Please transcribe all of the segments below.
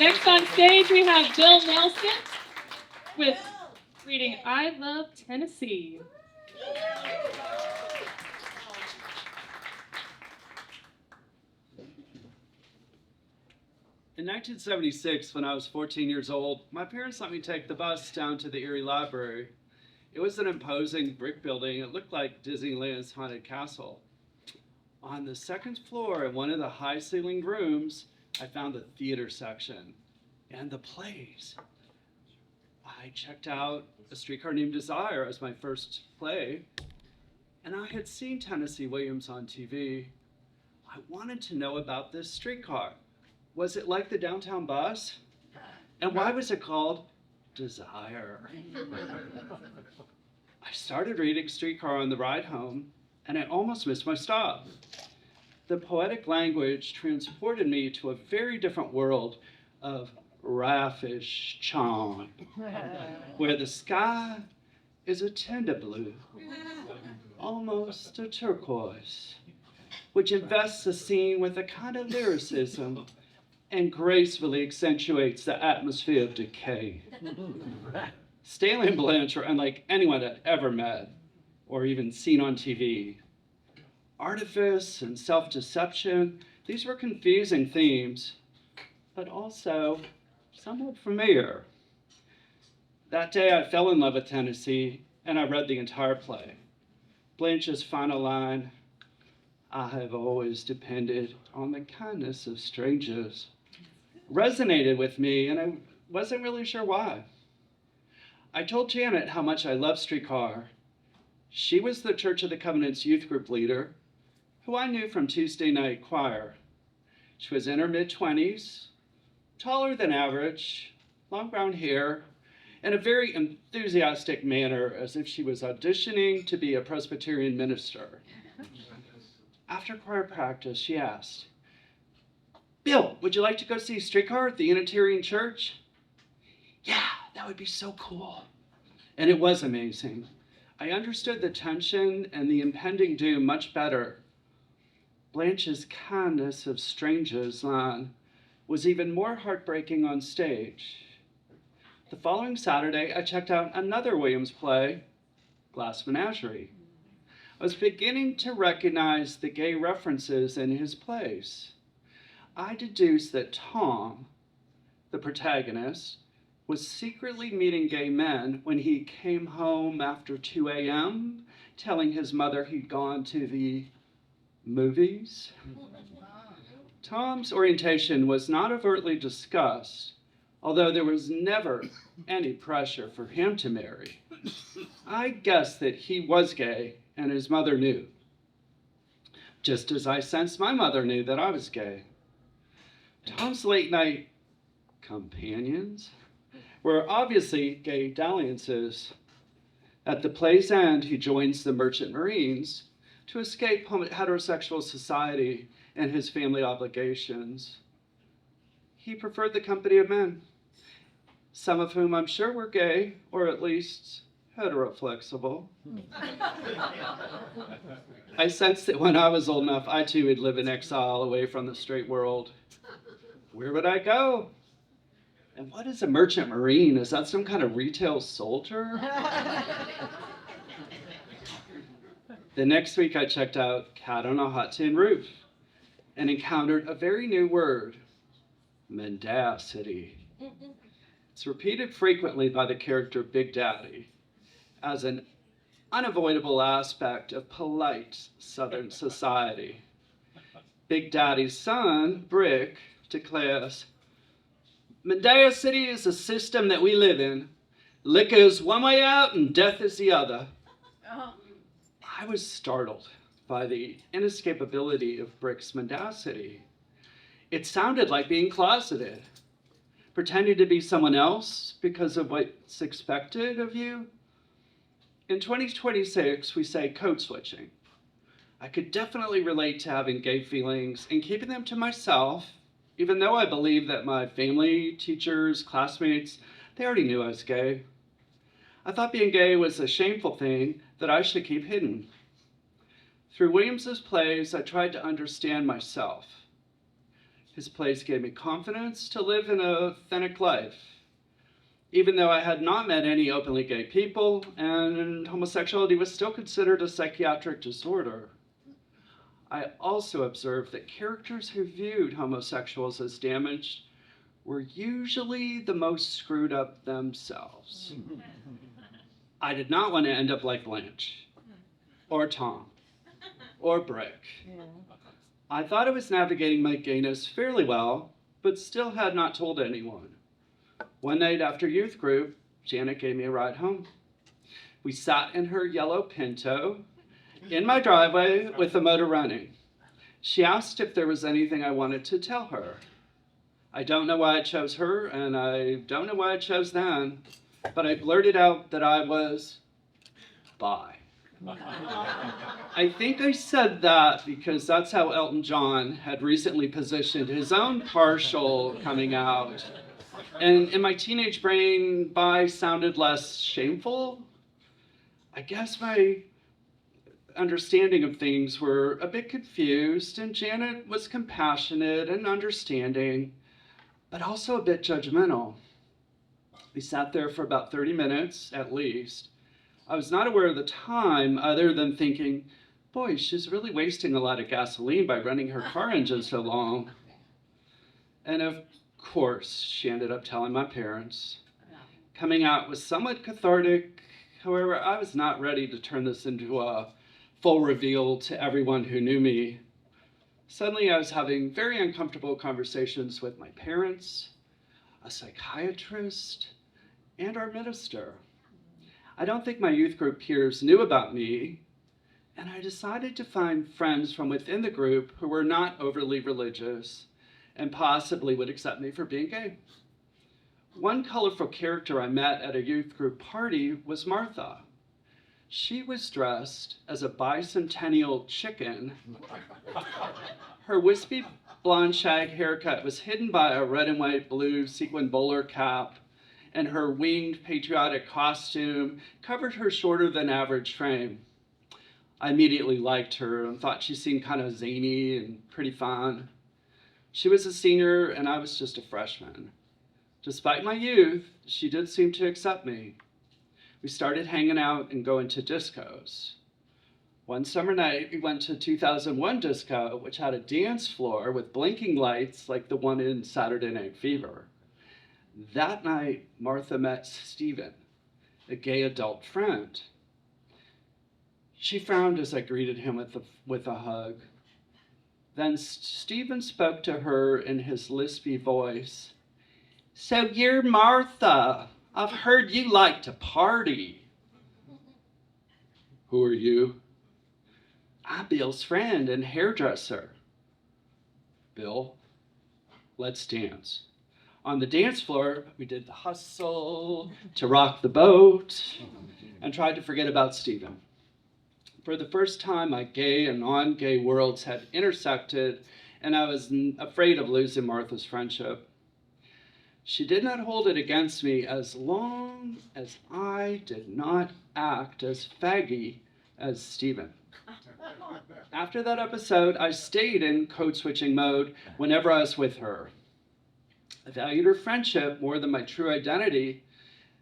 Next on stage, we have Bill Nelson with reading I Love Tennessee. In 1976, when I was 14 years old, my parents let me take the bus down to the Erie Library. It was an imposing brick building. It looked like Disneyland's haunted castle. On the second floor in one of the high-ceilinged rooms, I found the theater section and the plays. I checked out A Streetcar Named Desire as my first play, and I had seen Tennessee Williams on TV. I wanted to know about this streetcar. Was it like the downtown bus? And why was it called Desire? I started reading Streetcar on the ride home, and I almost missed my stop. The poetic language transported me to a very different world of raffish charm, where the sky is a tender blue, almost a turquoise, which invests the scene with a kind of lyricism and gracefully accentuates the atmosphere of decay. Stanley and Blanche were unlike anyone I'd ever met or even seen on TV. Artifice and self-deception, these were confusing themes, but also somewhat familiar. That day I fell in love with Tennessee, and I read the entire play. Blanche's final line, "I have always depended on the kindness of strangers," resonated with me, and I wasn't really sure why. I told Janet how much I loved Streetcar. She was the Church of the Covenant's youth group leader, who I knew from Tuesday night choir. She was in her mid-20s, taller than average, long brown hair, and a very enthusiastic manner, as if she was auditioning to be a Presbyterian minister. After choir practice, she asked, "Bill, would you like to go see Streetcar at the Unitarian Church?" "Yeah, that would be so cool." And it was amazing. I understood the tension and the impending doom much better. Blanche's kindness of strangers line was even more heartbreaking on stage. The following Saturday, I checked out another Williams play, Glass Menagerie. I was beginning to recognize the gay references in his plays. I deduced that Tom, the protagonist, was secretly meeting gay men when he came home after 2 a.m., telling his mother he'd gone to the movies. Tom's orientation was not overtly discussed, although there was never any pressure for him to marry. I guessed that he was gay and his mother knew, just as I sensed my mother knew that I was gay. Tom's late night companions were obviously gay dalliances. At the play's end, he joins the Merchant Marines to escape heterosexual society and his family obligations. He preferred the company of men, some of whom I'm sure were gay, or at least heteroflexible. I sensed that when I was old enough, I too would live in exile away from the straight world. Where would I go? And what is a merchant marine? Is that some kind of retail soldier? The next week I checked out Cat on a Hot Tin Roof and encountered a very new word, mendacity. It's repeated frequently by the character Big Daddy as an unavoidable aspect of polite Southern society. Big Daddy's son, Brick, declares, "Mendacity is a system that we live in. Liquor is one way out and death is the other." I was startled by the inescapability of Brick's mendacity. It sounded like being closeted, pretending to be someone else because of what's expected of you. In 2026, we say code switching. I could definitely relate to having gay feelings and keeping them to myself, even though I believe that my family, teachers, classmates, they already knew I was gay. I thought being gay was a shameful thing that I should keep hidden. Through Williams's plays, I tried to understand myself. His place gave me confidence to live an authentic life, even though I had not met any openly gay people and homosexuality was still considered a psychiatric disorder. I also observed that characters who viewed homosexuals as damaged were usually the most screwed up themselves. I did not want to end up like Blanche, or Tom, or Brick. I thought I was navigating my gayness fairly well, but still had not told anyone. One night after youth group, Janet gave me a ride home. We sat in her yellow Pinto in my driveway with the motor running. She asked if there was anything I wanted to tell her. I don't know why I chose her, and I don't know why I chose them, but I blurted out that I was bi. I think I said that because that's how Elton John had recently positioned his own partial coming out. And in my teenage brain, bi sounded less shameful. I guess my understanding of things were a bit confused, and Janet was compassionate and understanding, but also a bit judgmental. We sat there for about 30 minutes, at least. I was not aware of the time other than thinking, boy, she's really wasting a lot of gasoline by running her car engine so long. And of course, she ended up telling my parents. Coming out was somewhat cathartic. However, I was not ready to turn this into a full reveal to everyone who knew me. Suddenly, I was having very uncomfortable conversations with my parents, a psychiatrist, and our minister. I don't think my youth group peers knew about me, and I decided to find friends from within the group who were not overly religious and possibly would accept me for being gay. One colorful character I met at a youth group party was Martha. She was dressed as a bicentennial chicken. Her wispy blonde shag haircut was hidden by a red and white blue sequin bowler cap, and her winged patriotic costume covered her shorter than average frame. I immediately liked her and thought she seemed kind of zany and pretty fun. She was a senior and I was just a freshman. Despite my youth, she did seem to accept me. We started hanging out and going to discos. One summer night, we went to 2001 disco, which had a dance floor with blinking lights like the one in Saturday Night Fever. That night, Martha met Stephen, a gay adult friend. She frowned as I greeted him with a hug. Then Stephen spoke to her in his lispy voice. "So you're Martha. I've heard you like to party." "Who are you?" "I'm Bill's friend and hairdresser." "Bill, let's dance." On the dance floor, we did the hustle to rock the boat and tried to forget about Stephen. For the first time, my gay and non-gay worlds had intersected, and I was afraid of losing Martha's friendship. She did not hold it against me as long as I did not act as faggy as Stephen. After that episode, I stayed in code-switching mode whenever I was with her. I valued her friendship more than my true identity,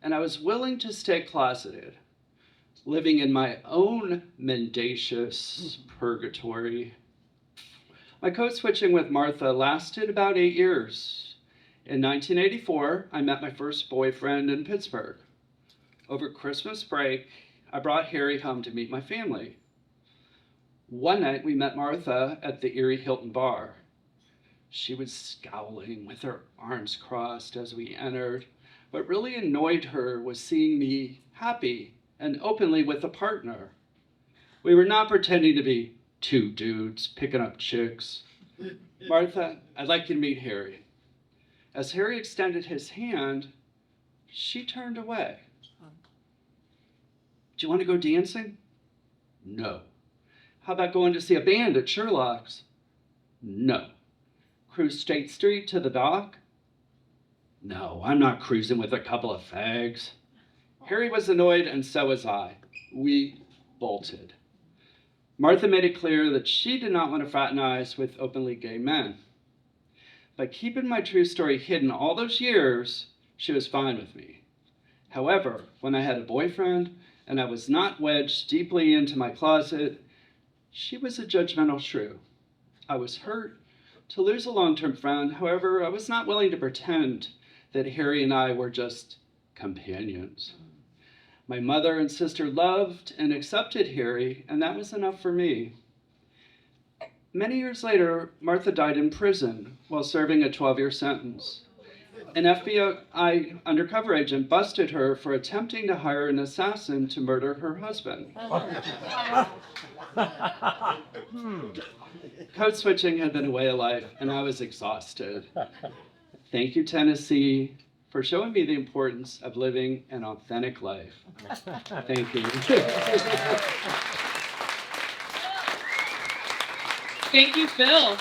and I was willing to stay closeted, living in my own mendacious purgatory. My code switching with Martha lasted about 8 years. In 1984, I met my first boyfriend in Pittsburgh. Over Christmas break, I brought Harry home to meet my family. One night, we met Martha at the Erie Hilton bar. She was scowling with her arms crossed as we entered. What really annoyed her was seeing me happy and openly with a partner. We were not pretending to be two dudes picking up chicks. "Martha, I'd like you to meet Harry." As Harry extended his hand, she turned away. "Do you want to go dancing?" "No." "How about going to see a band at Sherlock's?" "No." "Cruise State Street to the dock?" "No, I'm not cruising with a couple of fags." Harry was annoyed, and so was I. We bolted. Martha made it clear that she did not want to fraternize with openly gay men. By keeping my true story hidden all those years, she was fine with me. However, when I had a boyfriend and I was not wedged deeply into my closet, she was a judgmental shrew. I was hurt to lose a long-term friend. However, I was not willing to pretend that Harry and I were just companions. My mother and sister loved and accepted Harry, and that was enough for me. Many years later, Martha died in prison while serving a 12-year sentence. An FBI undercover agent busted her for attempting to hire an assassin to murder her husband. Code switching had been a way of life, and I was exhausted. Thank you, Tennessee, for showing me the importance of living an authentic life. Thank you. Thank you, Phil.